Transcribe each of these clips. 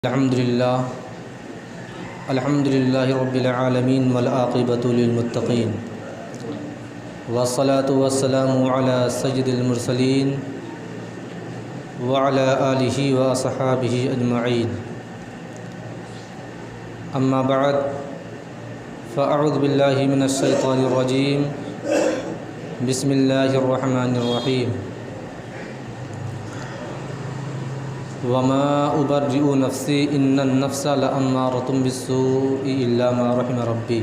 الحمد للہ رب العالمین والعاقبۃ للمتقین والصلاة والسلام علی سید المرسلین وعلی آلہ واصحابہ اجمعین اما بعد فاعوذ باللہ من الشیطان الرجیم بسم اللہ الرحمن الرحیم وما ابرئ نفسی ان النفس لامارۃ بالسوء الا ما رحم ربی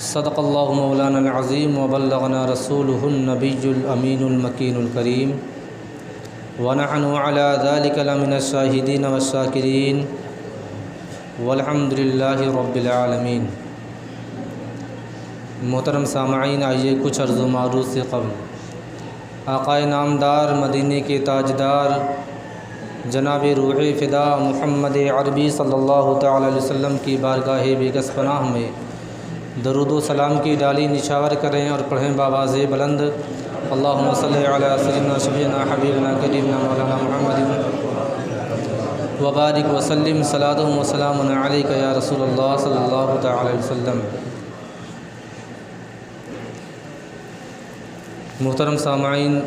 صدق اللہ مولانا العظیم وبلغنا رسولہ النبی الامین المکین الکریم ونحن علی ذلک لمن الشاہدین والشاکرین والحمد للہ رب العالمین۔ محترم سامعین، آئیے کچھ عرض و معروض سے قبل آقائے نامدار مدینے کے تاجدار جناب روح فدا محمد عربی صلی اللہ تعالی علیہ وسلم کی بارگاہ بیکس پناہ میں درود و سلام کی ڈالی نچھاور کریں اور پڑھیں بآواز بلند اللہم صلی علی سیدنا شفیعنا حبیبنا کریمنا مولانا محمد وبارک وسلم صلاۃ و سلام علیک یا رسول اللہ صلی اللہ تعالی علیہ وسلم۔ محترم سامعین،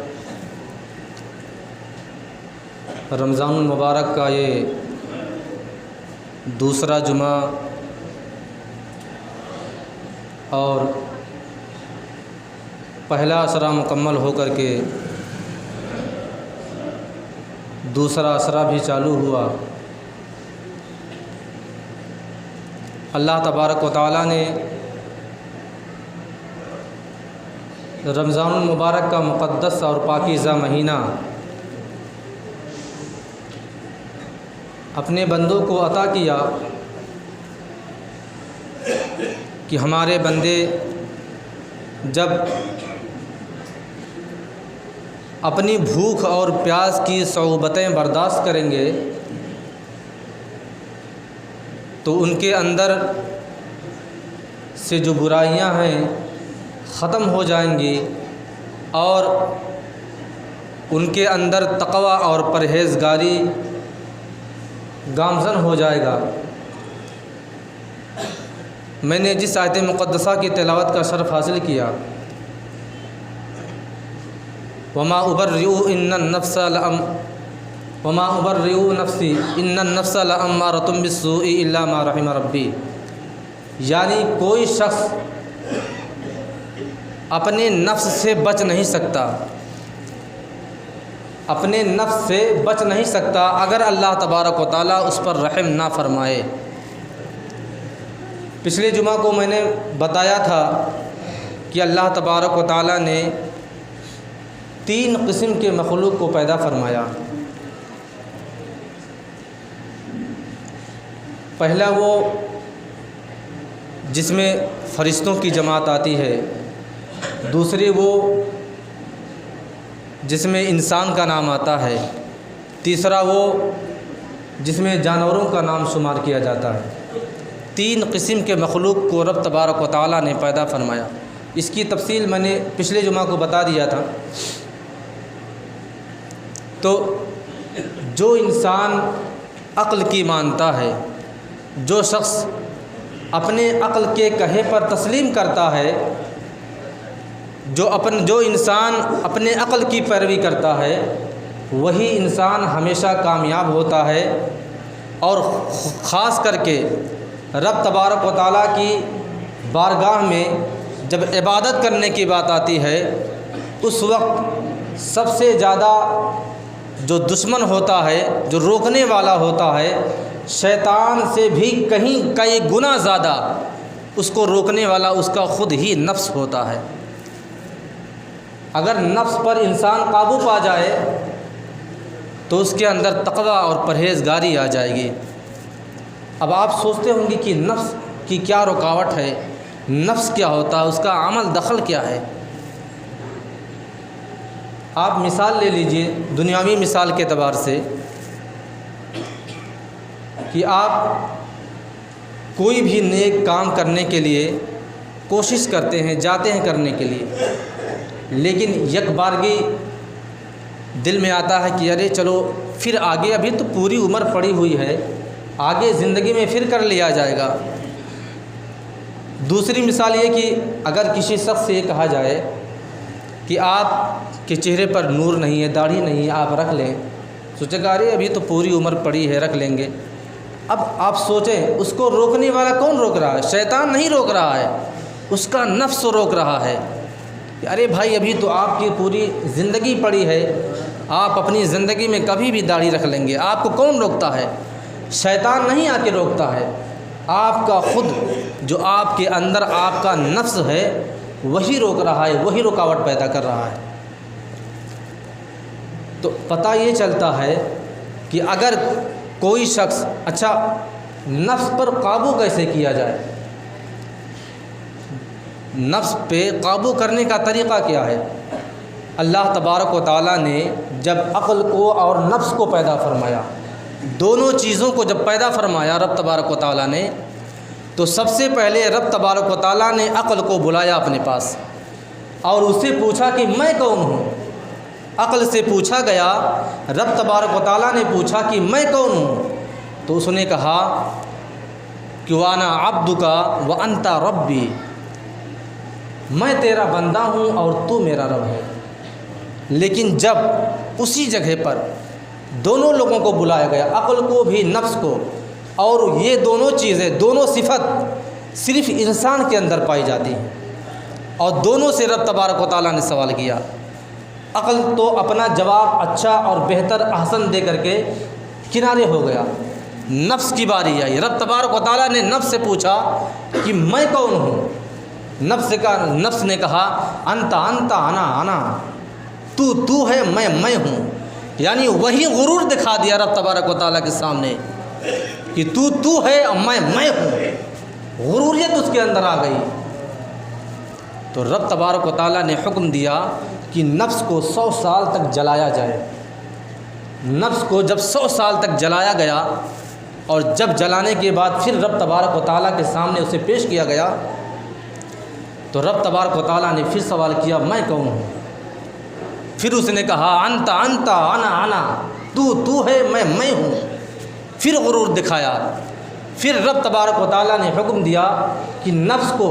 رمضان المبارک کا یہ دوسرا جمعہ اور پہلا عشرہ مکمل ہو کر کے دوسرا عشرہ بھی چالو ہوا۔ اللہ تبارک و تعالیٰ نے رمضان المبارک کا مقدس اور پاکیزہ مہینہ اپنے بندوں کو عطا کیا کہ ہمارے بندے جب اپنی بھوک اور پیاس کی صعوبتیں برداشت کریں گے تو ان کے اندر سے جو برائیاں ہیں ختم ہو جائیں گی اور ان کے اندر تقوی اور پرہیزگاری گامزن ہو جائے گا۔ میں نے جس آیت مقدسہ کی تلاوت کا شرف حاصل کیا، وما ابرئ نفسی ان النفس لامارۃ بالسوء الا ما رحم ربی، یعنی کوئی شخص اپنے نفس سے بچ نہیں سکتا، اپنے نفس سے بچ نہیں سکتا اگر اللہ تبارک و تعالیٰ اس پر رحم نہ فرمائے۔ پچھلے جمعہ کو میں نے بتایا تھا کہ اللہ تبارک و تعالیٰ نے 3 قسم کے مخلوق کو پیدا فرمایا۔ پہلا وہ جس میں فرشتوں کی جماعت آتی ہے، دوسری وہ جس میں انسان کا نام آتا ہے، تیسرا وہ جس میں جانوروں کا نام شمار کیا جاتا ہے۔ 3 قسم کے مخلوق کو رب تبارک و تعالیٰ نے پیدا فرمایا۔ اس کی تفصیل میں نے پچھلے جمعہ کو بتا دیا تھا۔ تو جو انسان عقل کی مانتا ہے، جو شخص اپنے عقل کے کہے پر تسلیم کرتا ہے، جو انسان اپنے عقل کی پیروی کرتا ہے، وہی انسان ہمیشہ کامیاب ہوتا ہے۔ اور خاص کر کے رب تبارک و تعالیٰ کی بارگاہ میں جب عبادت کرنے کی بات آتی ہے، اس وقت سب سے زیادہ جو دشمن ہوتا ہے، جو روکنے والا ہوتا ہے، شیطان سے بھی کئی گنا زیادہ اس کو روکنے والا اس کا خود ہی نفس ہوتا ہے۔ اگر نفس پر انسان قابو پا جائے تو اس کے اندر تقوی اور پرہیزگاری آ جائے گی۔ اب آپ سوچتے ہوں گے کہ نفس کی کیا رکاوٹ ہے، نفس کیا ہوتا ہے، اس کا عمل دخل کیا ہے۔ آپ مثال لے لیجئے دنیاوی مثال کے اعتبار سے کہ آپ کوئی بھی نیک کام کرنے کے لیے کوشش کرتے ہیں، جاتے ہیں کرنے کے لیے، لیکن یک بارگی دل میں آتا ہے کہ ارے چلو پھر آگے، ابھی تو پوری عمر پڑی ہوئی ہے، آگے زندگی میں پھر کر لیا جائے گا۔ دوسری مثال یہ کہ اگر کسی شخص سے یہ کہا جائے کہ آپ کے چہرے پر نور نہیں ہے، داڑھی نہیں ہے، آپ رکھ لیں، سوچے گا ارے ابھی تو پوری عمر پڑی ہے، رکھ لیں گے۔ اب آپ سوچیں اس کو روکنے والا کون روک رہا ہے؟ شیطان نہیں روک رہا ہے، اس کا نفس روک رہا ہے کہ ارے بھائی ابھی تو آپ کی پوری زندگی پڑی ہے، آپ اپنی زندگی میں کبھی بھی داڑھی رکھ لیں گے۔ آپ کو کون روکتا ہے؟ شیطان نہیں آ کے روکتا ہے، آپ کا خود جو آپ کے اندر آپ کا نفس ہے وہی روک رہا ہے، وہی رکاوٹ پیدا کر رہا ہے۔ تو پتہ یہ چلتا ہے کہ اگر کوئی شخص، اچھا نفس پر قابو کیسے کیا جائے؟ نفس پہ قابو کرنے کا طریقہ کیا ہے؟ اللہ تبارک و تعالیٰ نے جب عقل کو اور نفس کو پیدا فرمایا، دونوں چیزوں کو جب پیدا فرمایا رب تبارک و تعالیٰ نے، تو سب سے پہلے رب تبارک و تعالیٰ نے عقل کو بلایا اپنے پاس اور اس سے پوچھا کہ میں کون ہوں۔ عقل سے پوچھا گیا، رب تبارک و تعالیٰ نے پوچھا کہ میں کون ہوں، تو اس نے کہا کہ وانا عبدک وانت ربی، میں تیرا بندہ ہوں اور تو میرا رب ہے۔ لیکن جب اسی جگہ پر دونوں لوگوں کو بلایا گیا، عقل کو بھی نفس کو، اور یہ دونوں چیزیں، دونوں صفت صرف انسان کے اندر پائی جاتی ہیں، اور دونوں سے رب تبارک و تعالیٰ نے سوال کیا۔ عقل تو اپنا جواب اچھا اور بہتر احسن دے کر کے کنارے ہو گیا، نفس کی باری آئی، رب تبارک و تعالیٰ نے نفس سے پوچھا کہ میں کون ہوں؟ نفس نے کہا انت انت انا انا، تو ہے، میں ہوں۔ یعنی وہی غرور دکھا دیا رب تبارک و تعالیٰ کے سامنے کہ تو ہے اور میں ہوں، غروریت اس کے اندر آ گئی۔ تو رب تبارک و تعالیٰ نے حکم دیا کہ نفس کو 100 سال تک جلایا جائے۔ نفس کو جب 100 سال تک جلایا گیا اور جب جلانے کے بعد پھر رب تبارک و تعالیٰ کے سامنے اسے پیش کیا گیا، تو رب تبارک و تعالیٰ نے پھر سوال کیا میں کون ہوں؟ پھر اس نے کہا انت انت انا انا، تو ہے، میں ہوں۔ پھر غرور دکھایا۔ پھر رب تبارک و تعالیٰ نے حکم دیا کہ نفس کو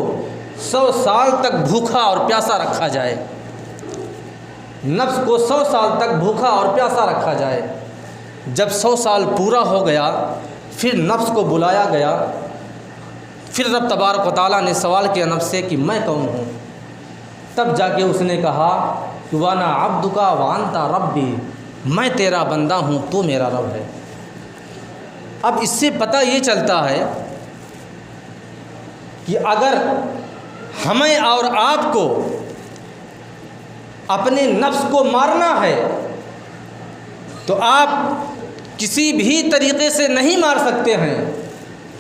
100 سال تک بھوکا اور پیاسا رکھا جائے، نفس کو 100 سال تک بھوکا اور پیاسا رکھا جائے۔ جب 100 سال پورا ہو گیا پھر نفس کو بلایا گیا، پھر رب تبارک و تعالیٰ نے سوال کیا نفس سے کہ میں کون ہوں؟ تب جا کے اس نے کہا کہ وانا عبدک وانت ربی، میں تیرا بندہ ہوں، تو میرا رب ہے۔ اب اس سے پتہ یہ چلتا ہے کہ اگر ہمیں اور آپ کو اپنے نفس کو مارنا ہے تو آپ کسی بھی طریقے سے نہیں مار سکتے ہیں،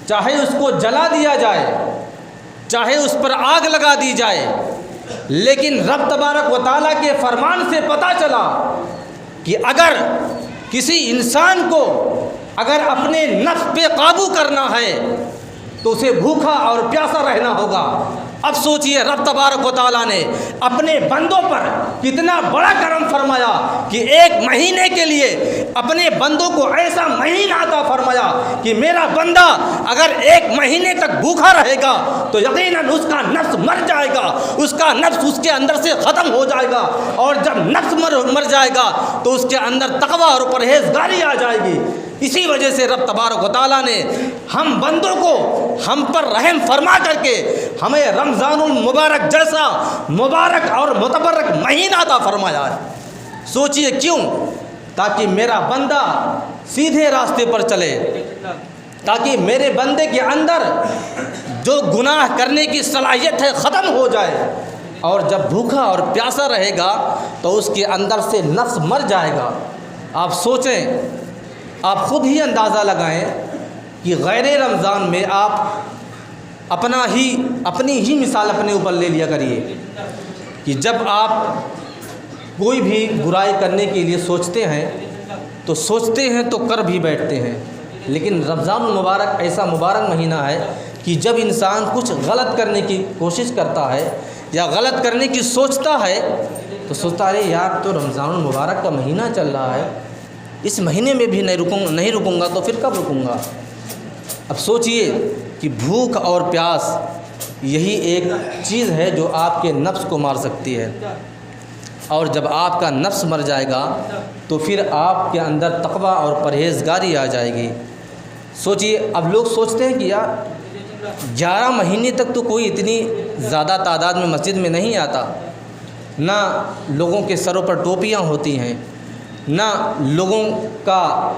چاہے اس کو جلا دیا جائے، چاہے اس پر آگ لگا دی جائے، لیکن رب تبارک و تعالیٰ کے فرمان سے پتہ چلا کہ اگر کسی انسان کو اگر اپنے نفس پہ قابو کرنا ہے تو اسے بھوکا اور پیاسا رہنا ہوگا۔ اب سوچئے رب تبارک و تعالیٰ نے اپنے بندوں پر کتنا بڑا کرم فرمایا کہ 1 مہینے کے لیے اپنے بندوں کو ایسا مہینہ عطا فرمایا کہ میرا بندہ اگر 1 مہینے تک بھوکا رہے گا تو یقیناً اس کا نفس مر جائے گا، اس کا نفس اس کے اندر سے ختم ہو جائے گا، اور جب نفس مر جائے گا تو اس کے اندر تقویٰ اور پرہیزگاری آ جائے گی۔ اسی وجہ سے رب تبارک و تعالیٰ نے ہم بندوں کو ہم پر رحم فرما کر کے ہمیں رمضان المبارک جیسا مبارک اور متبرک مہینہ عطا فرمایا ہے۔ سوچئے کیوں؟ تاکہ میرا بندہ سیدھے راستے پر چلے، تاکہ میرے بندے کے اندر جو گناہ کرنے کی صلاحیت ہے ختم ہو جائے، اور جب بھوکا اور پیاسا رہے گا تو اس کے اندر سے نفس مر جائے گا۔ آپ سوچیں، آپ خود ہی اندازہ لگائیں کہ غیر رمضان میں آپ اپنی ہی مثال اپنے اوپر لے لیا کریے کہ جب آپ کوئی بھی برائی کرنے کے لیے سوچتے ہیں تو کر بھی بیٹھتے ہیں، لیکن رمضان المبارک ایسا مبارک مہینہ ہے کہ جب انسان کچھ غلط کرنے کی کوشش کرتا ہے یا غلط کرنے کی سوچتا ہے تو سوچتا ارے یار تو رمضان المبارک کا مہینہ چل رہا ہے، اس مہینے میں بھی نہیں رکوں گا تو پھر کب رکوں گا؟ اب سوچئے کہ بھوک اور پیاس یہی ایک چیز ہے جو آپ کے نفس کو مار سکتی ہے، اور جب آپ کا نفس مر جائے گا تو پھر آپ کے اندر تقوی اور پرہیزگاری آ جائے گی۔ سوچئے اب لوگ سوچتے ہیں کہ یار 11 مہینے تک تو کوئی اتنی زیادہ تعداد میں مسجد میں نہیں آتا، نہ لوگوں کے سروں پر ٹوپیاں ہوتی ہیں، نہ لوگوں کا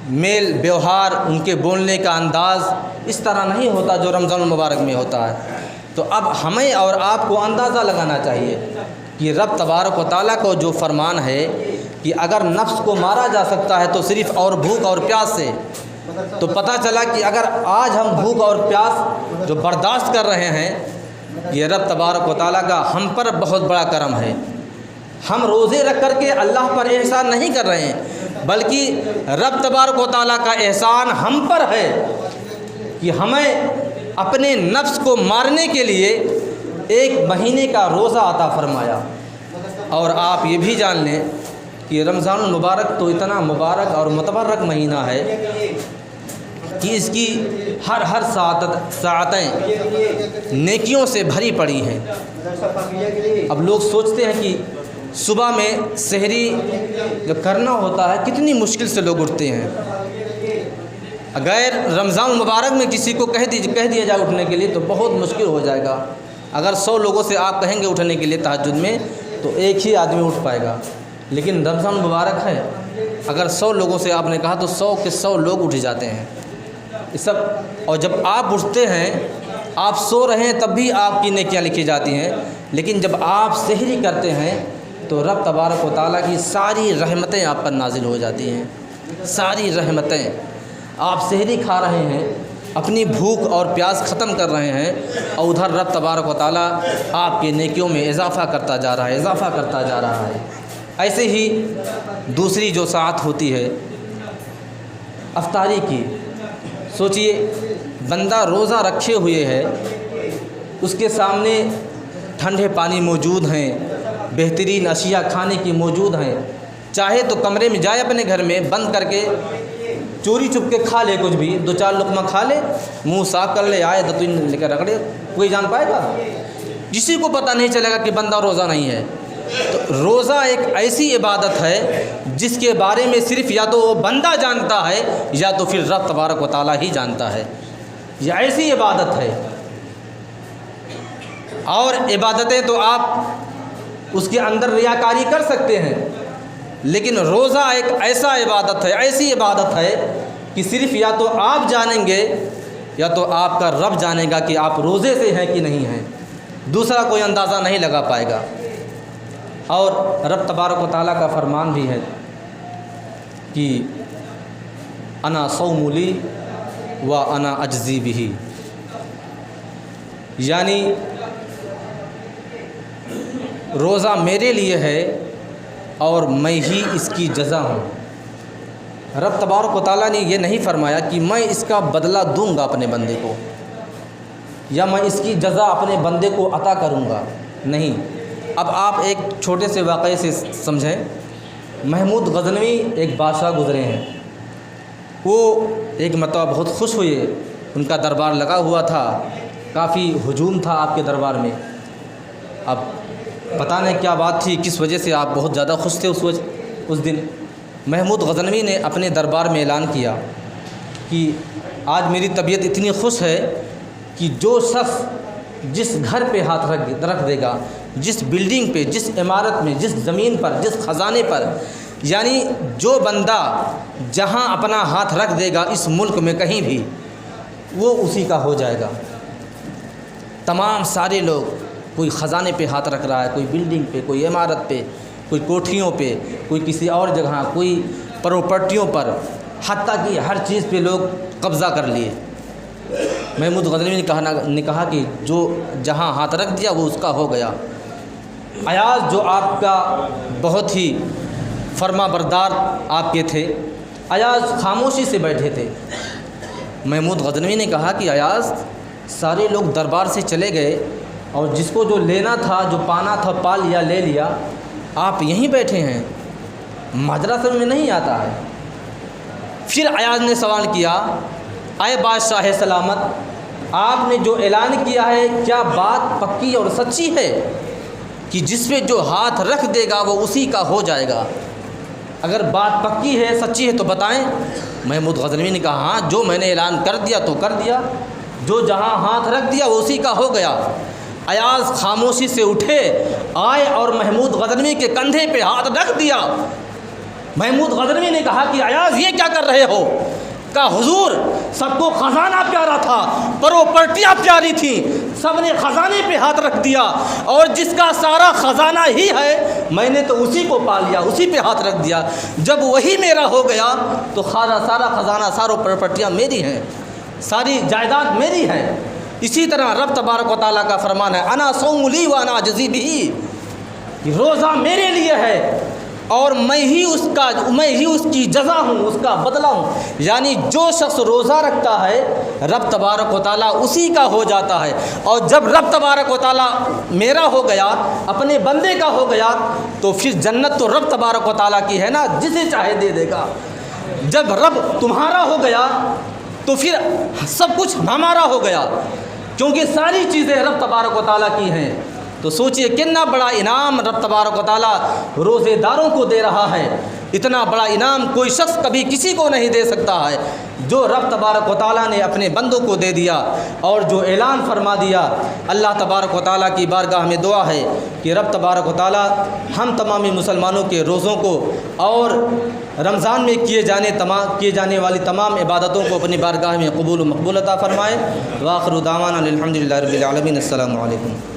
میل ویوہار، ان کے بولنے کا انداز اس طرح نہیں ہوتا جو رمضان المبارک میں ہوتا ہے۔ تو اب ہمیں اور آپ کو اندازہ لگانا چاہیے کہ رب تبارک و تعالیٰ کو جو فرمان ہے کہ اگر نفس کو مارا جا سکتا ہے تو صرف اور بھوک اور پیاس سے، تو پتہ چلا کہ اگر آج ہم بھوک اور پیاس جو برداشت کر رہے ہیں، یہ رب تبارک و تعالیٰ کا ہم پر بہت بڑا کرم ہے۔ ہم روزے رکھ کر کے اللہ پر احسان نہیں کر رہے ہیں، بلکہ رب تبارک و تعالیٰ کا احسان ہم پر ہے کہ ہمیں اپنے نفس کو مارنے کے لیے 1 مہینے کا روزہ عطا فرمایا۔ اور آپ یہ بھی جان لیں کہ رمضان المبارک تو اتنا مبارک اور متبرک مہینہ ہے کہ اس کی ہر ساعتیں نیکیوں سے بھری پڑی ہیں۔ اب لوگ سوچتے ہیں کہ صبح میں سحری جب کرنا ہوتا ہے کتنی مشکل سے لوگ اٹھتے ہیں۔ اگر رمضان المبارک میں کسی کو کہہ دیا جائے اٹھنے کے لیے تو بہت مشکل ہو جائے گا۔ اگر 100 لوگوں سے آپ کہیں گے اٹھنے کے لیے تہجد میں تو ایک ہی آدمی اٹھ پائے گا، لیکن رمضان المبارک ہے، اگر 100 لوگوں سے آپ نے کہا تو 100 کے 100 لوگ اٹھ جاتے ہیں۔ یہ سب، اور جب آپ اٹھتے ہیں، آپ سو رہے ہیں تب بھی آپ کی نیکیاں لکھی جاتی ہیں، لیکن جب آپ سحری کرتے ہیں تو رب تبارک و تعالیٰ کی ساری رحمتیں آپ پر نازل ہو جاتی ہیں، ساری رحمتیں۔ آپ سحری کھا رہے ہیں، اپنی بھوک اور پیاس ختم کر رہے ہیں، اور ادھر رب تبارک و تعالیٰ آپ کی نیکیوں میں اضافہ کرتا جا رہا ہے، اضافہ کرتا جا رہا ہے۔ ایسے ہی دوسری جو ساعت ہوتی ہے افطاری کی، سوچئے بندہ روزہ رکھے ہوئے ہے، اس کے سامنے ٹھنڈے پانی موجود ہیں، بہترین اشیاء کھانے کی موجود ہیں، چاہے تو کمرے میں جائے اپنے گھر میں بند کر کے چوری چپ کے کھا لے، کچھ بھی 2-4 لقمہ کھا لے، منہ صاف کر لے، آئے تو لے کر رکھ لے، کوئی جان پائے گا؟ کسی کو پتہ نہیں چلے گا کہ بندہ روزہ نہیں ہے۔ تو روزہ ایک ایسی عبادت ہے جس کے بارے میں صرف یا تو وہ بندہ جانتا ہے یا تو پھر رب تبارک و تعالیٰ ہی جانتا ہے۔ یہ ایسی عبادت ہے، اور عبادتیں تو آپ اس کے اندر ریاکاری کر سکتے ہیں، لیکن روزہ ایک ایسا عبادت ہے، ایسی عبادت ہے کہ صرف یا تو آپ جانیں گے یا تو آپ کا رب جانے گا کہ آپ روزے سے ہیں کہ نہیں ہیں، دوسرا کوئی اندازہ نہیں لگا پائے گا۔ اور رب تبارک و تعالیٰ کا فرمان بھی ہے کہ انا صوم لی و انا اجزی بہ، یعنی روزہ میرے لیے ہے اور میں ہی اس کی جزا ہوں۔ رب تبارک و تعالیٰ نے یہ نہیں فرمایا کہ میں اس کا بدلہ دوں گا اپنے بندے کو، یا میں اس کی جزا اپنے بندے کو عطا کروں گا، نہیں۔ اب آپ ایک چھوٹے سے واقعے سے سمجھیں۔ محمود غزنوی ایک بادشاہ گزرے ہیں، وہ ایک مرتبہ بہت خوش ہوئے، ان کا دربار لگا ہوا تھا، کافی ہجوم تھا آپ کے دربار میں۔ اب پتہ نہیں کیا بات تھی، کس وجہ سے آپ بہت زیادہ خوش تھے اس دن۔ محمود غزنوی نے اپنے دربار میں اعلان کیا کہ آج میری طبیعت اتنی خوش ہے کہ جو شخص جس گھر پہ ہاتھ رکھ دے گا، جس بلڈنگ پہ، جس عمارت میں، جس زمین پر، جس خزانے پر، یعنی جو بندہ جہاں اپنا ہاتھ رکھ دے گا اس ملک میں کہیں بھی، وہ اسی کا ہو جائے گا۔ تمام سارے لوگ، کوئی خزانے پہ ہاتھ رکھ رہا ہے، کوئی بلڈنگ پہ، کوئی عمارت پہ، کوئی کوٹھیوں پہ، کوئی کسی اور جگہ، کوئی پراپرٹیوں پر، حتیٰ کہ ہر چیز پہ لوگ قبضہ کر لیے۔ محمود غزنوی نے کہا کہ جو جہاں ہاتھ رکھ دیا وہ اس کا ہو گیا۔ ایاز جو آپ کا بہت ہی فرما بردار آپ کے تھے، ایاز خاموشی سے بیٹھے تھے۔ محمود غزنوی نے کہا کہ ایاز، سارے لوگ دربار سے چلے گئے اور جس کو جو لینا تھا، جو پانا تھا، پا لیا، لے لیا، آپ یہیں بیٹھے ہیں، مدرسے میں نہیں آتا ہے۔ پھر ایاز نے سوال کیا، اے بادشاہ سلامت، آپ نے جو اعلان کیا ہے کیا بات پکی اور سچی ہے کہ جس پہ جو ہاتھ رکھ دے گا وہ اسی کا ہو جائے گا؟ اگر بات پکی ہے سچی ہے تو بتائیں۔ محمود غزنوی نے کہا ہاں، جو میں نے اعلان کر دیا تو کر دیا، جو جہاں ہاتھ رکھ دیا وہ اسی کا ہو گیا۔ ایاز خاموشی سے اٹھے، آئے اور محمود غزنوی کے کندھے پہ ہاتھ رکھ دیا۔ محمود غزنوی نے کہا کہ ایاز یہ کیا کر رہے ہو؟ کہا حضور، سب کو خزانہ پیارا تھا، پراپرٹیاں پیاری تھیں، سب نے خزانے پہ ہاتھ رکھ دیا، اور جس کا سارا خزانہ ہی ہے میں نے تو اسی کو پا لیا، اسی پہ ہاتھ رکھ دیا۔ جب وہی میرا ہو گیا تو سارا خزانہ، ساروں پراپرٹیاں میری ہیں، ساری جائیداد میری ہے۔ اسی طرح رب تبارک و تعالیٰ کا فرمان ہے، انا صوم لی وانا اجزی بہ، روزہ میرے لیے ہے اور میں ہی اس کی جزا ہوں، اس کا بدلہ ہوں۔ یعنی جو شخص روزہ رکھتا ہے رب تبارک و تعالیٰ اسی کا ہو جاتا ہے، اور جب رب تبارک و تعالیٰ میرا ہو گیا، اپنے بندے کا ہو گیا، تو پھر جنت تو رب تبارک و تعالیٰ کی ہے نا، جسے چاہے دے دے گا۔ جب رب تمہارا ہو گیا تو پھر سب کچھ ہمارا ہو گیا، کیونکہ ساری چیزیں رب تبارک و تعالیٰ کی ہیں۔ تو سوچئے کتنا بڑا انعام رب تبارک و تعالیٰ روزے داروں کو دے رہا ہے۔ اتنا بڑا انعام کوئی شخص کبھی کسی کو نہیں دے سکتا ہے، جو رب تبارک و تعالیٰ نے اپنے بندوں کو دے دیا اور جو اعلان فرما دیا۔ اللہ تبارک و تعالیٰ کی بارگاہ میں دعا ہے کہ رب تبارک و تعالیٰ ہم تمامی مسلمانوں کے روزوں کو اور رمضان میں کیے جانے والی تمام عبادتوں کو اپنی بارگاہ میں قبول و مقبول عطا فرمائے۔ وآخر دعوانا الحمد للہ رب العالمین۔ السلام علیکم۔